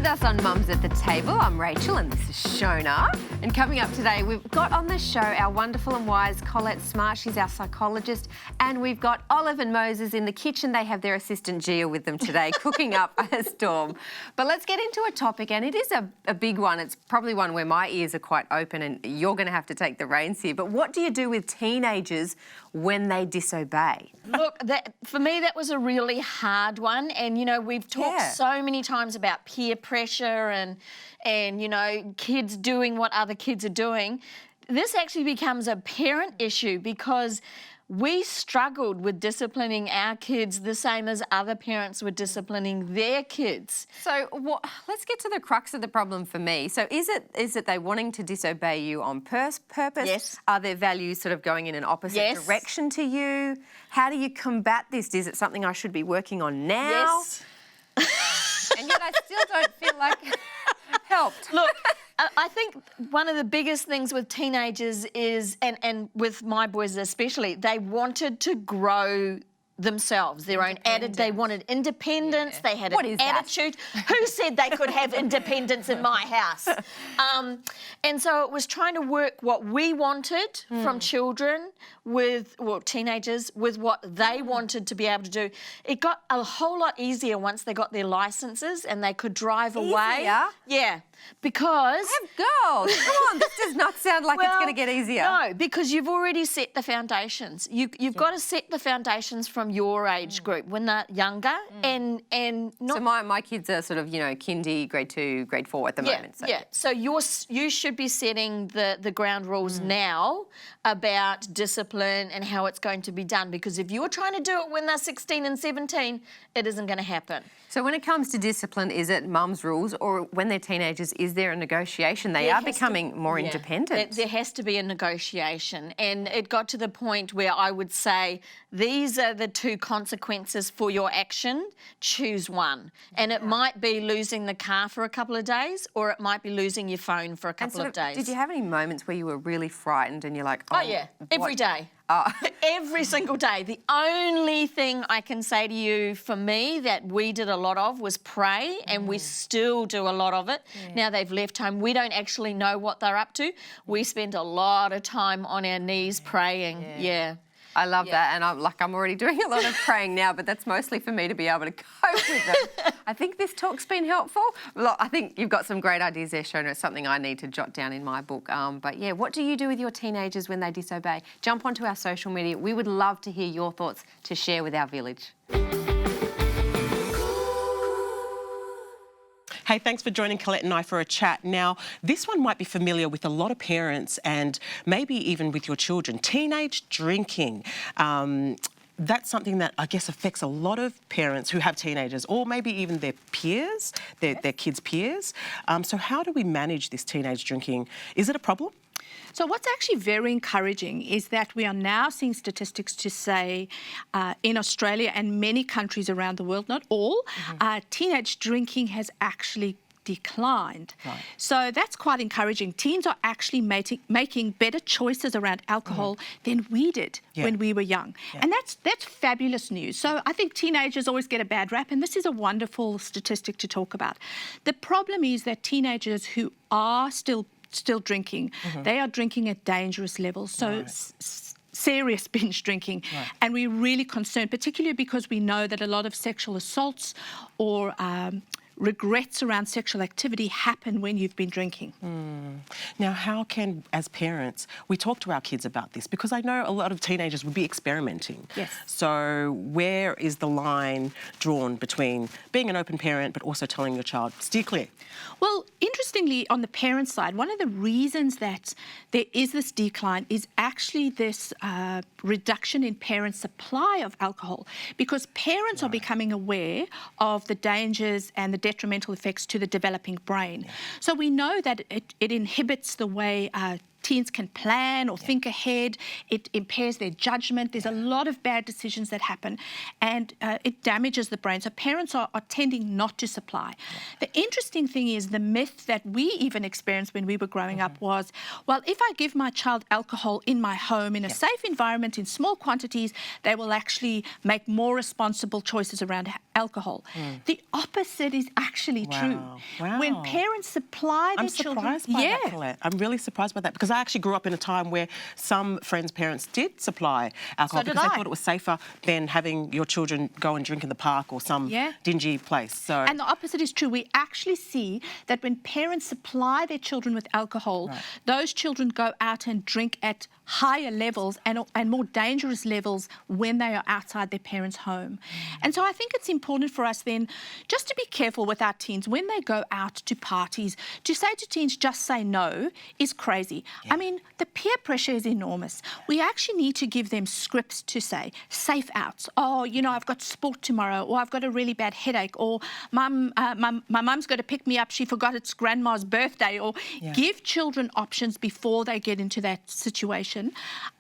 us on Mums at the Table. I'm Rachel and this is Shona. And coming up today, we've got on the show our wonderful and wise Colette Smart. She's our psychologist. And we've got Olive and Moses in the kitchen. They have their assistant Gia with them today, cooking up a storm. But let's get into a topic, and it is a big one. It's probably one where my ears are quite open and you're going to have to take the reins here. But what do you do with teenagers when they disobey? Look, for me, that was a really hard one. And, you know, we've talked so many times about peer pressure and, you know, kids doing what other kids are doing. This actually becomes a parent issue because we struggled with disciplining our kids the same as other parents were disciplining their kids. So let's get to the crux of the problem for me. So is it they wanting to disobey you on purpose? Yes. Are their values sort of going in an opposite direction to you? How do you combat this? Is it something I should be working on now? Yes. And yet I still don't feel like it helped. Look, I think one of the biggest things with teenagers is, and with my boys especially, they wanted to grow themselves, their own attitude. They wanted independence. They had an attitude. Who said they could have independence in my house? And so it was trying to work what we wanted from children teenagers with what they wanted to be able to do. It got a whole lot easier once they got their licenses and they could drive away. Yeah. Because... I have girls. Come on, this does not sound like it's going to get easier. No, because you've already set the foundations. You've got to set the foundations from your age group when they're younger and not... So my kids are sort of, you know, kindy, grade 2, grade 4 at the moment. So. Yeah, so you should be setting the ground rules now about discipline and how it's going to be done, because if you're trying to do it when they're 16 and 17, it isn't going to happen. So when it comes to discipline, is it mum's rules, or when they're teenagers, is there a negotiation? They are becoming more independent. There has to be a negotiation. And it got to the point where I would say, these are the two consequences for your action. Choose one. And it might be losing the car for a couple of days, or it might be losing your phone for a couple of days. Did you have any moments where you were really frightened and you're like, oh yeah, every day. Oh. Every single day. The only thing I can say to you for me that we did a lot of was pray, and we still do a lot of it. Now they've left home. We don't actually know what they're up to. We spend a lot of time on our knees praying. I love that, and I'm already doing a lot of praying now, but that's mostly for me to be able to cope with them. I think this talk's been helpful. Look, I think you've got some great ideas there, Shona. It's something I need to jot down in my book. But yeah, what do you do with your teenagers when they disobey? Jump onto our social media. We would love to hear your thoughts to share with our village. Hey, thanks for joining Colette and I for a chat. Now, this one might be familiar with a lot of parents and maybe even with your children. Teenage drinking. That's something that I guess affects a lot of parents who have teenagers, or maybe even their peers, their kids' peers. So how do we manage this teenage drinking? Is it a problem? So what's actually very encouraging is that we are now seeing statistics to say in Australia and many countries around the world, not all, teenage drinking has actually declined. Right. So that's quite encouraging. Teens are actually making better choices around alcohol than we did when we were young. And that's fabulous news. So I think teenagers always get a bad rap, and this is a wonderful statistic to talk about. The problem is that teenagers who are still drinking, they are drinking at dangerous levels. So serious binge drinking. And we're really concerned, particularly because we know that a lot of sexual assaults or regrets around sexual activity happen when you've been drinking. Now, how can, as parents, we talk to our kids about this? Because I know a lot of teenagers would be experimenting. Yes. So where is the line drawn between being an open parent but also telling your child, steer clear? Well, interestingly, on the parent side, one of the reasons that there is this decline is actually this reduction in parent supply of alcohol, because parents are becoming aware of the dangers and the detrimental effects to the developing brain. So we know that it inhibits the way teens can plan or think ahead. It impairs their judgment. There's a lot of bad decisions that happen, and it damages the brain. So parents are tending not to supply. The interesting thing is the myth that we even experienced when we were growing up was, well, if I give my child alcohol in my home in a safe environment in small quantities, they will actually make more responsible choices around alcohol. The opposite is actually true. Wow. When parents supply their children... I'm surprised by that, Colette. I'm really surprised by that, because I actually grew up in a time where some friends' parents did supply alcohol because they thought it was safer than having your children go and drink in the park or some dingy place. So, and the opposite is true. We actually see that when parents supply their children with alcohol, those children go out and drink at higher levels and more dangerous levels when they are outside their parents' home. And so I think it's important for us then just to be careful with our teens when they go out to parties. To say to teens, just say no, is crazy. I mean, the peer pressure is enormous. We actually need to give them scripts to say, safe outs. Oh, you know, I've got sport tomorrow, or I've got a really bad headache, or my mum's got to pick me up, she forgot it's grandma's birthday, or give children options before they get into that situation.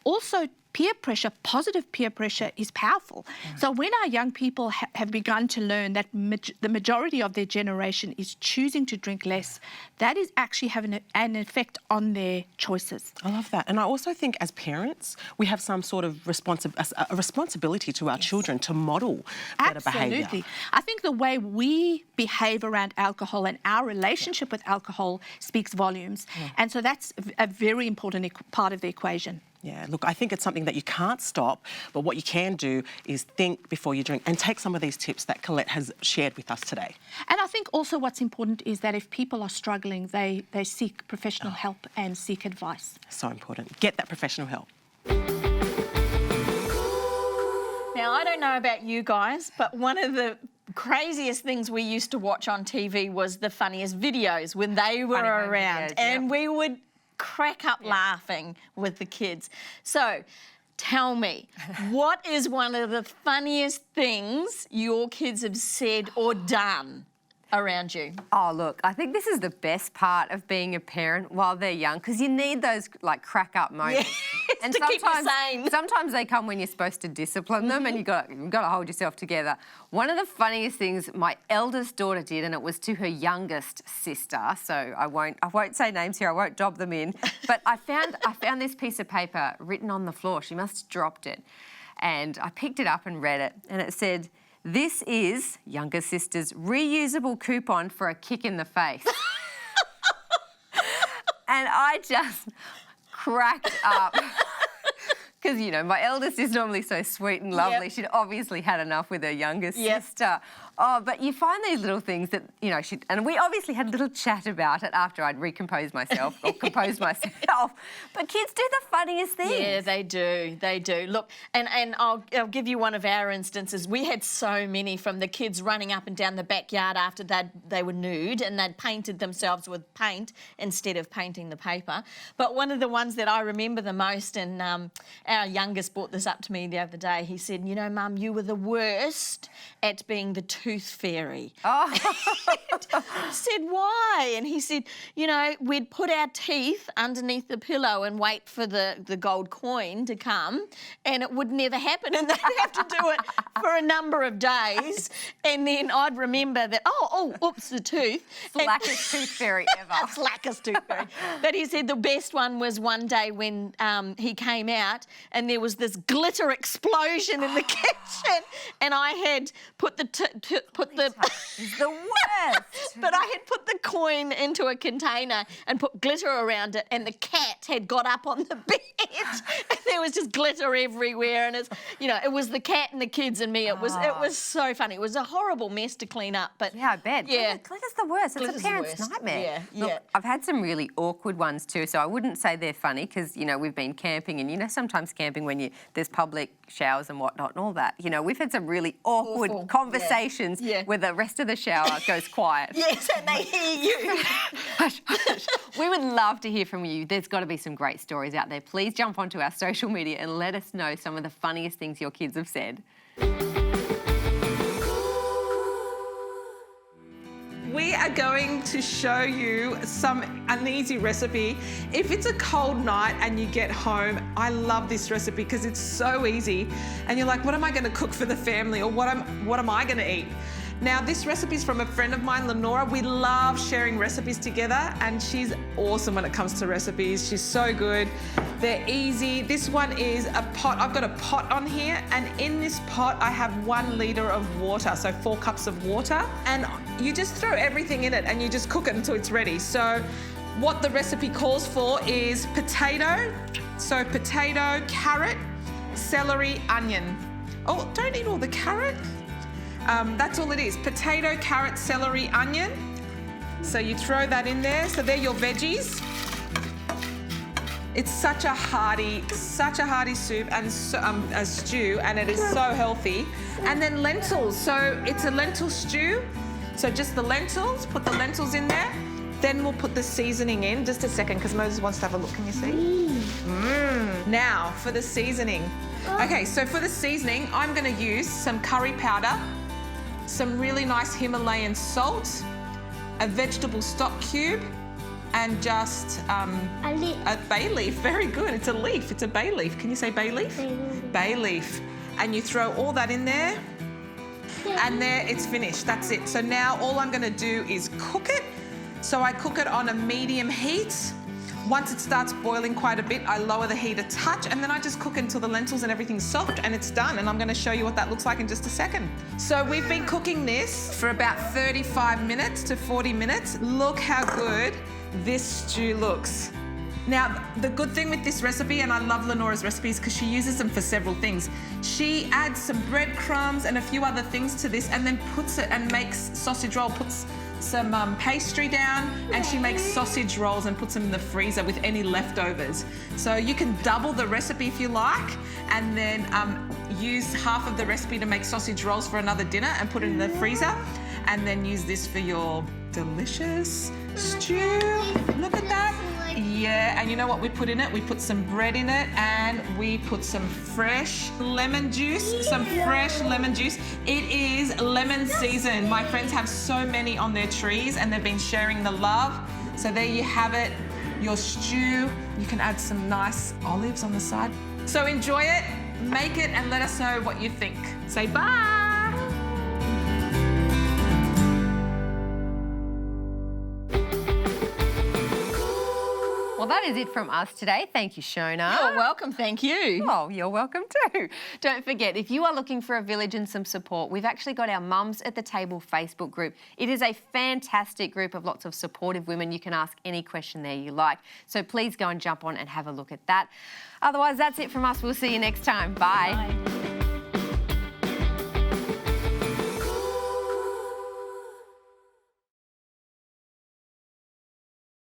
Also, peer pressure, positive peer pressure, is powerful. So when our young people have begun to learn that the majority of their generation is choosing to drink less, that is actually having an effect on their choices. I love that. And I also think as parents, we have some sort of responsibility to our children to model better behaviour. Absolutely. I think the way we behave around alcohol and our relationship with alcohol speaks volumes. And so that's a very important part of the equation. Yeah, look, I think it's something that you can't stop, but what you can do is think before you drink and take some of these tips that Colette has shared with us today. And I think also what's important is that if people are struggling, they seek professional help and seek advice. So important. Get that professional help. Now, I don't know about you guys, but one of the craziest things we used to watch on TV was the funniest videos when they were around. And we would crack up laughing with the kids. So tell me, what is one of the funniest things your kids have said or done around you? Oh, look, I think this is the best part of being a parent while they're young, because you need those, like, crack-up moments. And to keep you sane. Sometimes they come when you're supposed to discipline them and you've got to hold yourself together. One of the funniest things my eldest daughter did, and it was to her youngest sister, so I won't say names here, I won't dob them in, but I found this piece of paper written on the floor. She must have dropped it. And I picked it up and read it, and it said, "This is younger sister's reusable coupon for a kick in the face." And I just cracked up. Because, you know, my eldest is normally so sweet and lovely. She'd obviously had enough with her younger sister. Oh, but you find these little things that, you know, and we obviously had a little chat about it after I'd recomposed myself or composed myself. But kids do the funniest things. Yeah, they do. They do. Look, and I'll give you one of our instances. We had so many from the kids running up and down the backyard after they were nude and they'd painted themselves with paint instead of painting the paper. But one of the ones that I remember the most, and our youngest brought this up to me the other day, he said, "You know, Mum, you were the worst at being the tooth fairy." Oh. I said, "Why?" And he said, "You know, we'd put our teeth underneath the pillow and wait for the gold coin to come, and it would never happen, and they'd have to do it for a number of days, and then I'd remember that, oops, the tooth." Slackest tooth fairy ever. Slackest tooth fairy. But he said the best one was one day when he came out and there was this glitter explosion in the kitchen, and I had put the It's the worst. But I had put the coin into a container and put glitter around it, and the cat had got up on the bed and there was just glitter everywhere, and it's, you know, it was the cat and the kids and me. It was so funny. It was a horrible mess to clean up, but yeah, I bet. Yeah, Glitter's the worst. It's a parent's nightmare. Look, I've had some really awkward ones too, so I wouldn't say they're funny because, you know, we've been camping, and, you know, sometimes camping when there's public showers and whatnot and all that, you know, we've had some really awkward conversations where the rest of the shower goes quiet. Yes, and they hear you. Hush, hush. We would love to hear from you. There's got to be some great stories out there. Please jump onto our social media and let us know some of the funniest things your kids have said. we are going to show you an easy recipe. If it's a cold night and you get home, I love this recipe because it's so easy. And you're like, what am I going to cook for the family, or what am I going to eat? Now, this recipe is from a friend of mine, Lenora. We love sharing recipes together, and she's awesome when it comes to recipes. She's so good. They're easy. This one is a pot. I've got a pot on here, and in this pot, I have 1 litre of water, so 4 cups of water. And you just throw everything in it, and you just cook it until it's ready. So what the recipe calls for is potato. So potato, carrot, celery, onion. Oh, don't eat all the carrot. That's all it is. Potato, carrot, celery, onion. So you throw that in there. So they're your veggies. It's such a hearty soup and a stew, and it is so healthy. And then lentils. So it's a lentil stew. So just the lentils, put the lentils in there. Then we'll put the seasoning in. Just a second, because Moses wants to have a look. Can you see? Now, for the seasoning. Okay, so for the seasoning, I'm going to use some curry powder, some really nice Himalayan salt, a vegetable stock cube, and just a bay leaf. Very good. It's a leaf. It's a bay leaf. Can you say bay leaf? Bay leaf. And you throw all that in there, and there it's finished. That's it. So now all I'm going to do is cook it. So I cook it on a medium heat. Once it starts boiling quite a bit, I lower the heat a touch, and then I just cook until the lentils and everything's soft, and it's done. And I'm going to show you what that looks like in just a second. So we've been cooking this for about 35 minutes to 40 minutes. Look how good this stew looks. Now, the good thing with this recipe, and I love Lenora's recipes because she uses them for several things. She adds some breadcrumbs and a few other things to this, and then puts it and makes sausage roll, puts some pastry down, and she makes sausage rolls and puts them in the freezer with any leftovers. So you can double the recipe if you like, and then use half of the recipe to make sausage rolls for another dinner and put it in the freezer, and then use this for your delicious stew. Look at that. Yeah, and you know what we put in it? We put some bread in it, and we put some fresh lemon juice, some fresh lemon juice. It is lemon season. My friends have so many on their trees, and they've been sharing the love. So there you have it, your stew. You can add some nice olives on the side. So enjoy it, make it, and let us know what you think. Say bye. Well, that is it from us today. Thank you, Shona. You're welcome, thank you. Oh, you're welcome too. Don't forget, if you are looking for a village and some support, we've actually got our Mums at the Table Facebook group. It is a fantastic group of lots of supportive women. You can ask any question there you like. So please go and jump on and have a look at that. Otherwise, that's it from us. We'll see you next time. Bye. Bye.